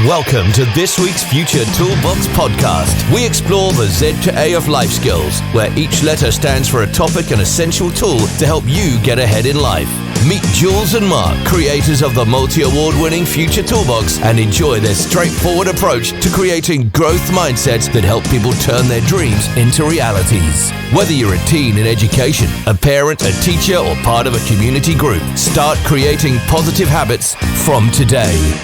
Welcome to this week's Future Toolbox podcast. We explore the Z to A of life skills, where each letter stands for a topic and essential tool to help you get ahead in life. Meet Jules and Mark, creators of the multi-award-winning Future Toolbox, and enjoy their straightforward approach to creating growth mindsets that help people turn their dreams into realities. Whether you're a teen in education, a parent, a teacher, or part of a community group, start creating positive habits from today.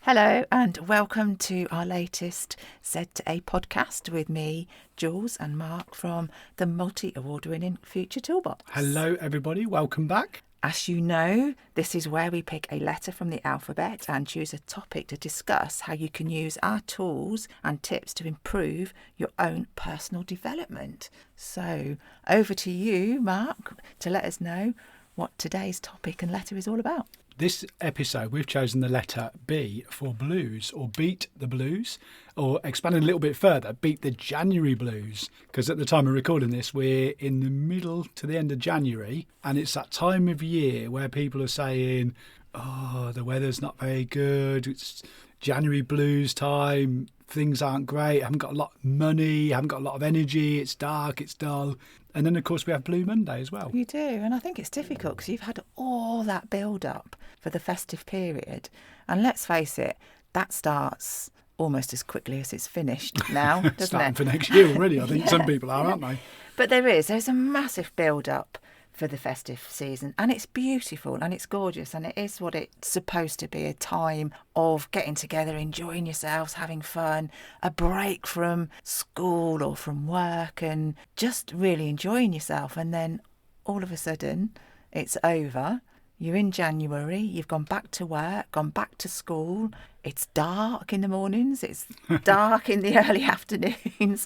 Hello and welcome to our latest Z to A podcast with me, Jules and Mark from the multi-award-winning Future Toolbox. Hello everybody, welcome back. As you know, this is where we pick a letter from the alphabet and choose a topic to discuss how you can use our tools and tips to improve your own personal development. So over to you, Mark, to let us know what today's topic and letter is all about. This episode, we've chosen the letter B for blues, or beat the blues, or expanding a little bit further, beat the January blues. Because at the time of recording this, we're in the middle to the end of January, and it's that time of year where people are saying, oh, the weather's not very good, it's January blues time, things aren't great, I haven't got a lot of money, I haven't got a lot of energy, it's dark, it's dull. And then, of course, we have Blue Monday as well. You do, and I think it's difficult because you've had all that build-up for the festive period. And let's face it, that starts almost as quickly as it's finished now, doesn't Starting it? for next year already, I think some people are, aren't they? But there's a massive build-up for the festive season, and it's beautiful and it's gorgeous, and it is what it's supposed to be, a time of getting together, enjoying yourselves, having fun, a break from school or from work, and just really enjoying yourself. And then all of a sudden it's over, you're in January, you've gone back to work, gone back to school, it's dark in the mornings, it's dark in the early afternoons,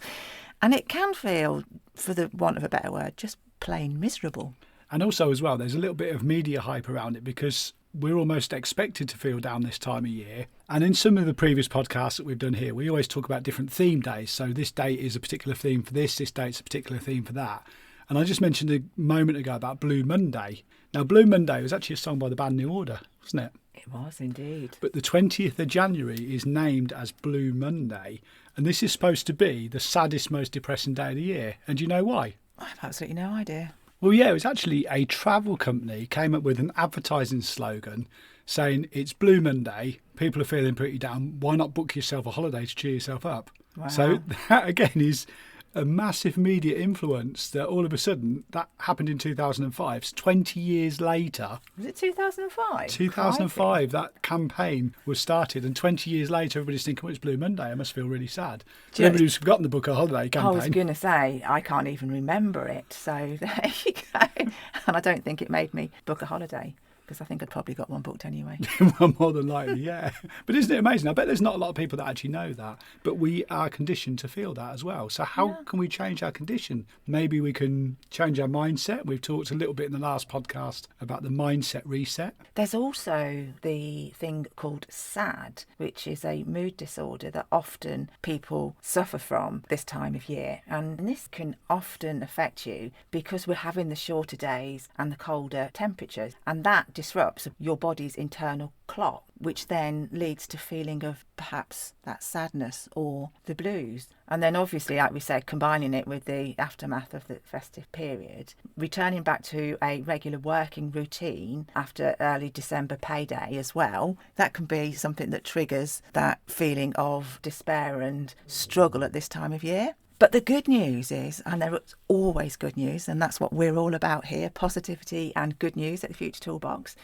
and it can feel, for the want of a better word, just plain miserable. And also as well, there's a little bit of media hype around it because we're almost expected to feel down this time of year. And in some of the previous podcasts that we've done here, we always talk about different theme days. So this date is a particular theme for this date's a particular theme for that. And I just mentioned a moment ago about Blue Monday. Now, Blue Monday was actually a song by the band New Order, wasn't it? It was indeed. But the 20th of January is named as Blue Monday. And this is supposed to be the saddest, most depressing day of the year. And do you know why? I have absolutely no idea. Well, yeah, it was actually a travel company came up with an advertising slogan saying it's Blue Monday, people are feeling pretty down, why not book yourself a holiday to cheer yourself up? Wow. So that, again, is a massive media influence that all of a sudden, that happened in 2005. So 20 years later. Was it 2005? 2005, that campaign was started, and 20 years later, everybody's thinking, well, it's Blue Monday, I must feel really sad. So everybody's forgotten the book a holiday campaign. I was going to say, I can't even remember it. So there you go. And I don't think it made me book a holiday, because I think I'd probably got one booked anyway. Well, more than likely, yeah. But isn't it amazing? I bet there's not a lot of people that actually know that, but we are conditioned to feel that as well. So how can we change our condition? Maybe we can change our mindset. We've talked a little bit in the last podcast about the mindset reset. There's also the thing called SAD, which is a mood disorder that often people suffer from this time of year. And this can often affect you because we're having the shorter days and the colder temperatures, and that disrupts your body's internal clock, which then leads to feeling of perhaps that sadness or the blues. And then obviously, like we said, combining it with the aftermath of the festive period, returning back to a regular working routine after early December payday as well, that can be something that triggers that feeling of despair and struggle at this time of year. But the good news is, and there is always good news, and that's what we're all about here, positivity and good news at the Future Toolbox,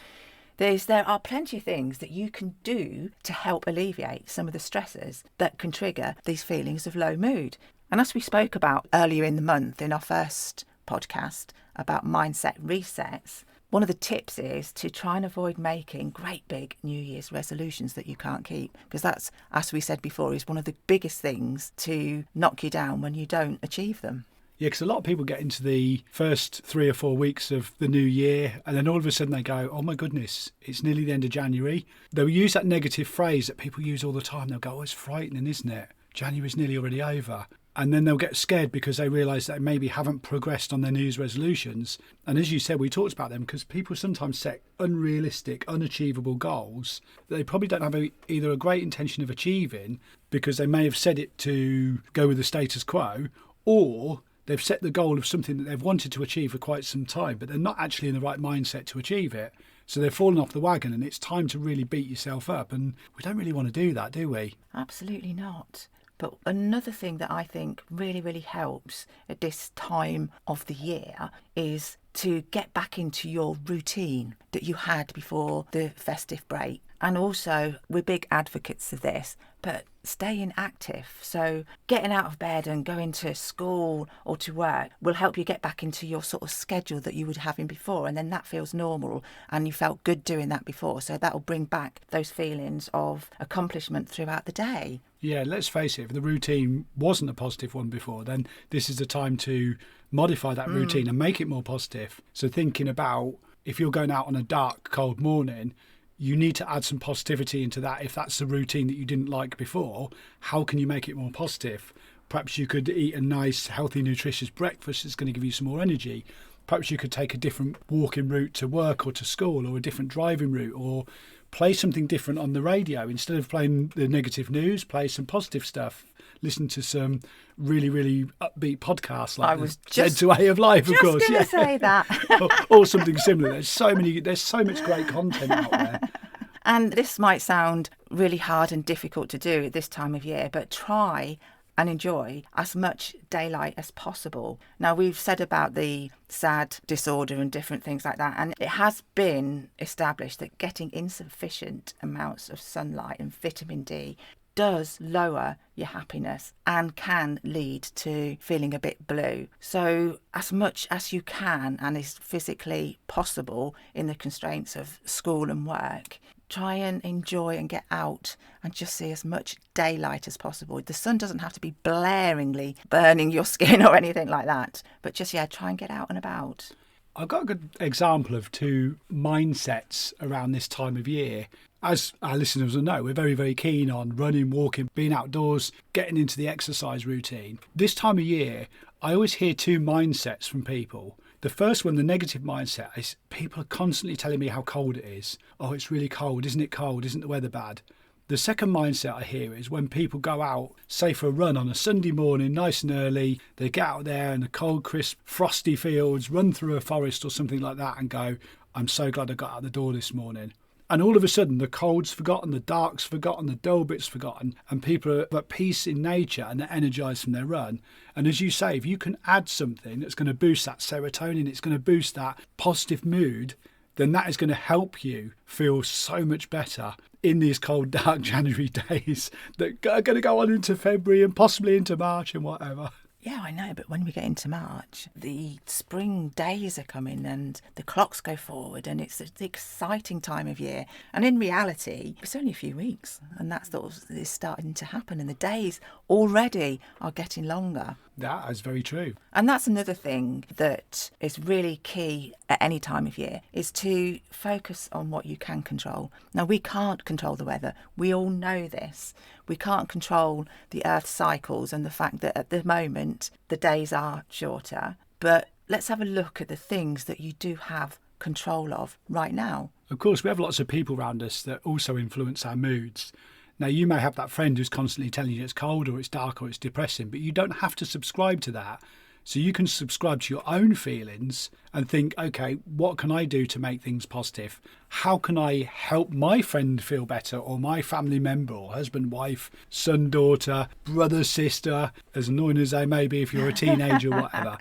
there are plenty of things that you can do to help alleviate some of the stresses that can trigger these feelings of low mood. And as we spoke about earlier in the month in our first podcast about mindset resets, one of the tips is to try and avoid making great big New Year's resolutions that you can't keep, because that's, as we said before, is one of the biggest things to knock you down when you don't achieve them. Yeah, because a lot of people get into the first 3 or 4 weeks of the new year, and then all of a sudden they go, oh my goodness, it's nearly the end of January. They'll use that negative phrase that people use all the time. They'll go, oh, it's frightening, isn't it? January's nearly already over. and then they'll get scared because they realise that they maybe haven't progressed on their New Year's resolutions. And as you said, we talked about them because people sometimes set unrealistic, unachievable goals that they probably don't have either a great intention of achieving because they may have said it to go with the status quo, or they've set the goal of something that they've wanted to achieve for quite some time, but they're not actually in the right mindset to achieve it. So they're falling off the wagon, and it's time to really beat yourself up. And we don't really want to do that, do we? Absolutely not. But another thing that I think really, really helps at this time of the year is to get back into your routine that you had before the festive break. And also, we're big advocates of this, but staying active. So getting out of bed and going to school or to work will help you get back into your sort of schedule that you would have in before. And then that feels normal and you felt good doing that before. So that will bring back those feelings of accomplishment throughout the day. Yeah, let's face it, if the routine wasn't a positive one before, then this is the time to modify that routine and make it more positive. So thinking about if you're going out on a dark, cold morning, you need to add some positivity into that. If that's the routine that you didn't like before, how can you make it more positive? Perhaps you could eat a nice, healthy, nutritious breakfast that's going to give you some more energy. Perhaps you could take a different walking route to work or to school, or a different driving route, or play something different on the radio. Instead of playing the negative news, play some positive stuff. Listen to some really, really upbeat podcasts like Z2A of Life, of course. Just going to say that. or something similar. There's so much great content out there. And this might sound really hard and difficult to do at this time of year, but try and enjoy as much daylight as possible. Now, we've said about the SAD disorder and different things like that, and it has been established that getting insufficient amounts of sunlight and vitamin D does lower your happiness and can lead to feeling a bit blue. So as much as you can and is physically possible in the constraints of school and work, try and enjoy and get out and just see as much daylight as possible. The sun doesn't have to be blaringly burning your skin or anything like that, but just, try and get out and about. I've got a good example of two mindsets around this time of year. As our listeners will know, we're very, very keen on running, walking, being outdoors, getting into the exercise routine. This time of year, I always hear two mindsets from people. The first one, the negative mindset, is people are constantly telling me how cold it is. Oh, it's really cold. Isn't it cold? Isn't the weather bad? The second mindset I hear is when people go out, say for a run on a Sunday morning, nice and early, they get out there in the cold, crisp, frosty fields, run through a forest or something like that and go, I'm so glad I got out the door this morning. And all of a sudden, the cold's forgotten, the dark's forgotten, the dull bit's forgotten, and people are at peace in nature and they're energised from their run. And as you say, if you can add something that's going to boost that serotonin, it's going to boost that positive mood, then that is going to help you feel so much better in these cold, dark January days that are going to go on into February and possibly into March and whatever. Yeah, I know, but when we get into March, the spring days are coming and the clocks go forward and it's the exciting time of year. And in reality, it's only a few weeks and that's sort of is starting to happen and the days already are getting longer. That is very true. And that's another thing that is really key at any time of year, is to focus on what you can control. Now, we can't control the weather. We all know this. We can't control the Earth's cycles and the fact that at the moment the days are shorter. But let's have a look at the things that you do have control of right now. Of course, we have lots of people around us that also influence our moods. Now, you may have that friend who's constantly telling you it's cold or it's dark or it's depressing, but you don't have to subscribe to that. So you can subscribe to your own feelings and think, OK, what can I do to make things positive? How can I help my friend feel better, or my family member, or husband, wife, son, daughter, brother, sister, as annoying as they may be if you're a teenager or whatever?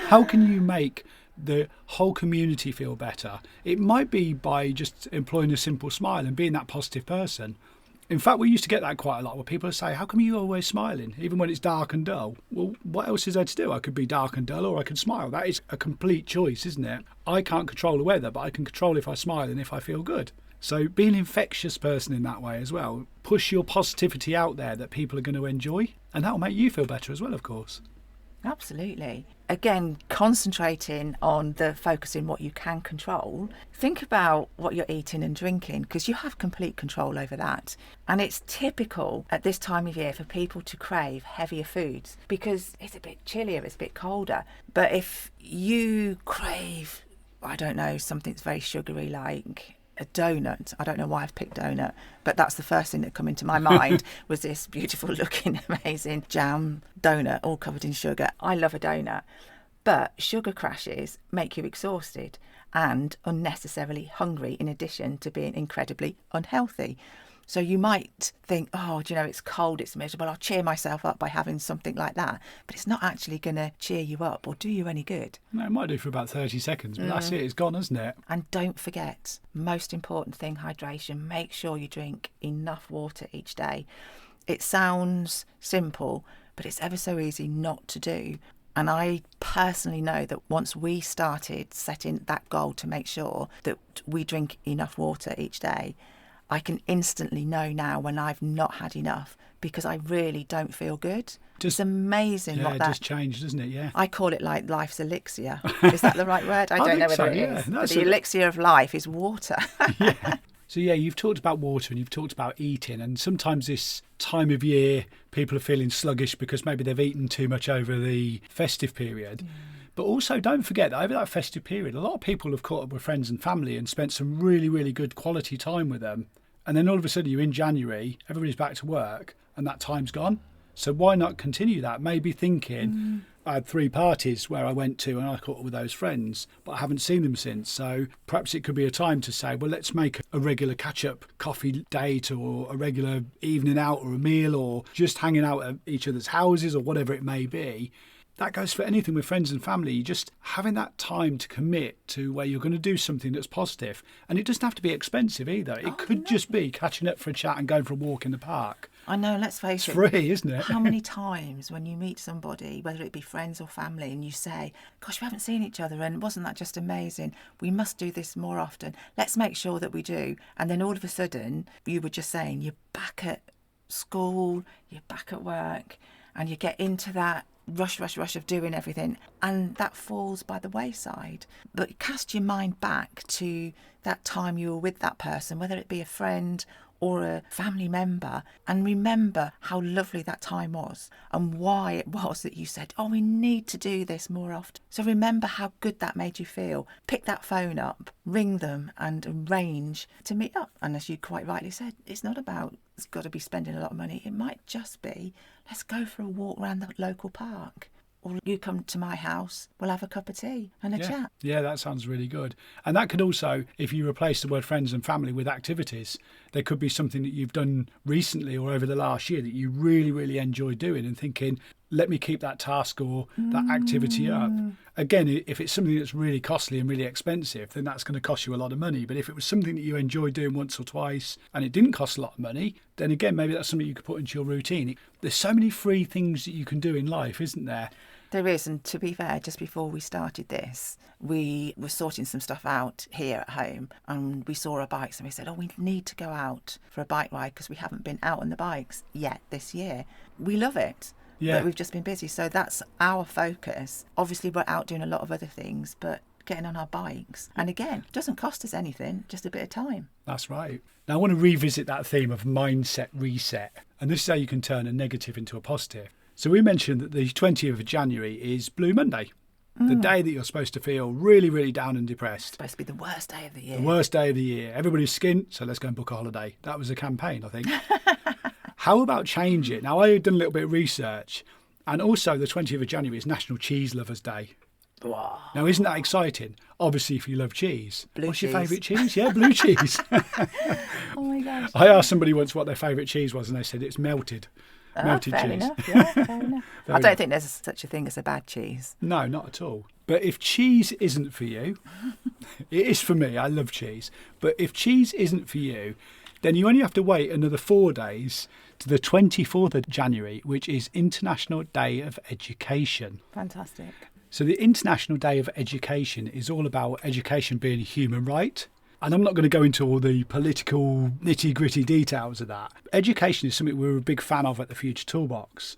How can you make the whole community feel better? It might be by just employing a simple smile and being that positive person. In fact, we used to get that quite a lot where people say, how come you're always smiling, even when it's dark and dull? Well, what else is there to do? I could be dark and dull or I could smile. That is a complete choice, isn't it? I can't control the weather, but I can control if I smile and if I feel good. So be an infectious person in that way as well. Push your positivity out there that people are going to enjoy, and that will make you feel better as well, of course. Absolutely. again, concentrating on the focusing what you can control, think about what you're eating and drinking, because you have complete control over that. And it's typical at this time of year for people to crave heavier foods because it's a bit chillier, it's a bit colder. But if you crave, I don't know, something that's very sugary like a donut. I don't know why I've picked donut, but that's the first thing that come into my mind was this beautiful looking, amazing jam donut all covered in sugar. I love a donut, but sugar crashes make you exhausted and unnecessarily hungry in addition to being incredibly unhealthy. So you might think, oh, do you know, it's cold, it's miserable, I'll cheer myself up by having something like that. But it's not actually going to cheer you up or do you any good. No, it might do for about 30 seconds, but that's it, it's gone, isn't it? And don't forget, most important thing, hydration. Make sure you drink enough water each day. It sounds simple, but it's ever so easy not to do. And I personally know that once we started setting that goal to make sure that we drink enough water each day, I can instantly know now when I've not had enough because I really don't feel good. It's amazing what that... Yeah, it just changed, doesn't it? Yeah. I call it like life's elixir. Is that the right word? I don't know whether it is. But the elixir of life is water. Yeah. So yeah, you've talked about water and you've talked about eating, and sometimes this time of year people are feeling sluggish because maybe they've eaten too much over the festive period. But also don't forget that over that festive period, a lot of people have caught up with friends and family and spent some really, really good quality time with them. And then all of a sudden you're in January, everybody's back to work and that time's gone. So why not continue that? Maybe thinking, I had 3 parties where I went to and I caught up with those friends, but I haven't seen them since. So perhaps it could be a time to say, well, let's make a regular catch-up coffee date or a regular evening out or a meal or just hanging out at each other's houses or whatever it may be. That goes for anything with friends and family. Just having that time to commit to where you're going to do something that's positive. And it doesn't have to be expensive either. It could just be catching up for a chat and going for a walk in the park. I know, let's face it. It's free, isn't it? How many times when you meet somebody, whether it be friends or family, and you say, gosh, we haven't seen each other and wasn't that just amazing? We must do this more often. Let's make sure that we do. And then all of a sudden, you were just saying, you're back at school, you're back at work, and you get into that rush of doing everything, and that falls by the wayside. But cast your mind back to that time you were with that person, whether it be a friend or a family member, and remember how lovely that time was and why it was that you said, oh, we need to do this more often. So remember how good that made you feel. Pick that phone up, ring them and arrange to meet up. And as you quite rightly said, it's not about it's got to be spending a lot of money. It might just be, let's go for a walk around the local park. Or you come to my house, we'll have a cup of tea and a chat. Yeah, that sounds really good. And that could also, if you replace the word friends and family with activities, there could be something that you've done recently or over the last year that you really, really enjoy doing and thinking, let me keep that task or that activity up. Again, if it's something that's really costly and really expensive, then that's going to cost you a lot of money. But if it was something that you enjoy doing once or twice and it didn't cost a lot of money, then again, maybe that's something you could put into your routine. There's so many free things that you can do in life, isn't there? There is, and to be fair, just before we started this, we were sorting some stuff out here at home and we saw our bikes and we said, oh, we need to go out for a bike ride because we haven't been out on the bikes yet this year. We love it, but we've just been busy. So that's our focus. Obviously, we're out doing a lot of other things, but getting on our bikes. And again, it doesn't cost us anything, just a bit of time. That's right. Now, I want to revisit that theme of mindset reset. And this is how you can turn a negative into a positive. So we mentioned that the 20th of January is Blue Monday, the day that you're supposed to feel really, really down and depressed. It's supposed to be the worst day of the year. The worst day of the year. Everybody's skint, so let's go and book a holiday. That was a campaign, I think. How about change it? Now, I've done a little bit of research, and also the 20th of January is National Cheese Lovers Day. Wow. Now, isn't that exciting? Obviously, if you love cheese. What's your favourite cheese? Yeah, blue cheese. Oh, my gosh. I asked somebody once what their favourite cheese was, and they said it's melted. Melted fair cheese. Enough. Yeah, fair enough. I don't think there's such a thing as a bad cheese. No, not at all. But if cheese isn't for you, it is for me. I love cheese. But if cheese isn't for you, then you only have to wait another 4 days to the 24th of January, which is International Day of Education. Fantastic. So the International Day of Education is all about education being a human right. And I'm not going to go into all the political nitty-gritty details of that. Education is something we're a big fan of at the Future Toolbox.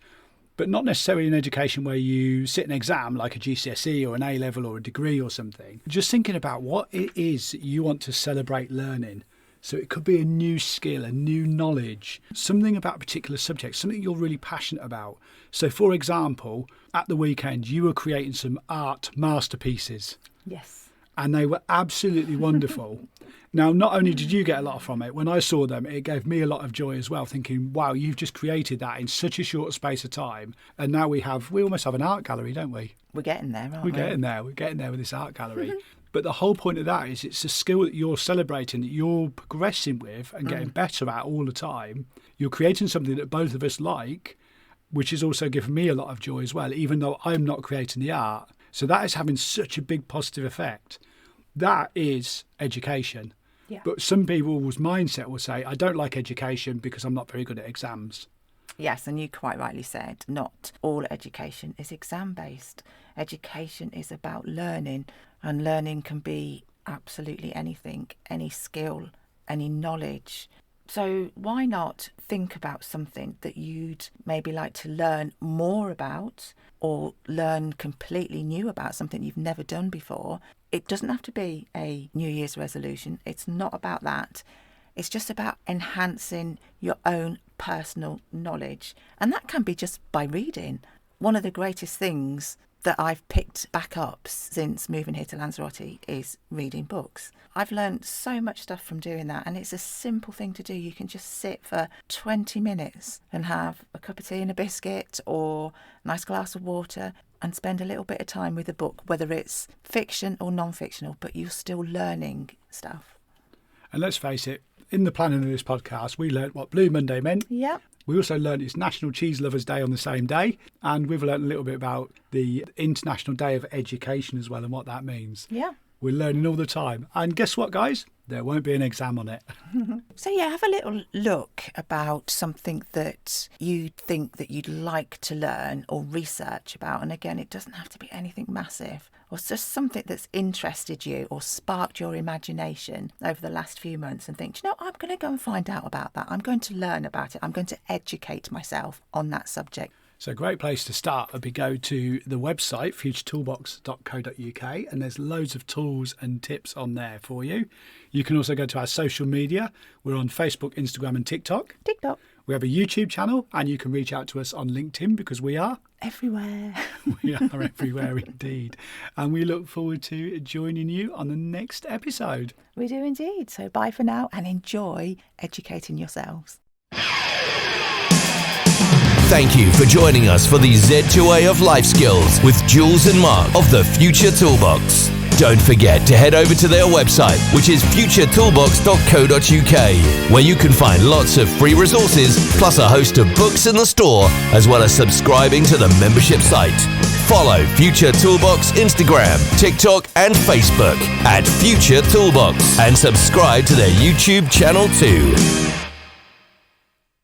but not necessarily an education where you sit an exam like a GCSE or an A-level or a degree or something. Just thinking about what it is you want to celebrate learning. So it could be a new skill, a new knowledge, something about a particular subject, something you're really passionate about. So, for example, at the weekend, you were creating some art masterpieces. Yes. And they were absolutely wonderful. Now, not only did you get a lot from it, when I saw them, it gave me a lot of joy as well, thinking, wow, you've just created that in such a short space of time. And now we almost have an art gallery, don't we? We're getting there, aren't we? We're getting there with this art gallery. But the whole point of that is it's a skill that you're celebrating, that you're progressing with and getting better at all the time. You're creating something that both of us like, which is also giving me a lot of joy as well, even though I'm not creating the art. So that is having such a big positive effect. That is education. Yeah. But some people's mindset will say, I don't like education because I'm not very good at exams. Yes, and you quite rightly said, not all education is exam-based. Education is about learning, and learning can be absolutely anything, any skill, any knowledge. So why not think about something that you'd maybe like to learn more about, or learn completely new about, something you've never done before. It doesn't have to be a New Year's resolution. It's not about that. It's just about enhancing your own personal knowledge. And that can be just by reading. One of the greatest things that I've picked back up since moving here to Lanzarote is reading books. I've learned so much stuff from doing that, and it's a simple thing to do. You can just sit for 20 minutes and have a cup of tea and a biscuit or a nice glass of water and spend a little bit of time with a book, whether it's fiction or non-fictional, but you're still learning stuff. And let's face it, in the planning of this podcast, we learnt what Blue Monday meant. Yep. We also learned it's National Cheese Lovers Day on the same day, and we've learned a little bit about the International Day of Education as well and what that means. Yeah. We're learning all the time. And guess what, guys? There won't be an exam on it. So yeah, have a little look about something that you think that you'd like to learn or research about. And again, it doesn't have to be anything massive, or it's just something that's interested you or sparked your imagination over the last few months, and think, you know, I'm going to go and find out about that. I'm going to learn about it. I'm going to educate myself on that subject. So a great place to start would be go to the website, futuretoolbox.co.uk, and there's loads of tools and tips on there for you. You can also go to our social media. We're on Facebook, Instagram and TikTok. TikTok. We have a YouTube channel, and you can reach out to us on LinkedIn because we are everywhere. We are everywhere indeed. And we look forward to joining you on the next episode. We do indeed. So bye for now, and enjoy educating yourselves. Thank you for joining us for the Z2A of Life Skills with Jules and Mark of the Future Toolbox. Don't forget to head over to their website, which is futuretoolbox.co.uk, where you can find lots of free resources, plus a host of books in the store, as well as subscribing to the membership site. Follow Future Toolbox Instagram, TikTok and Facebook at Future Toolbox, and subscribe to their YouTube channel too.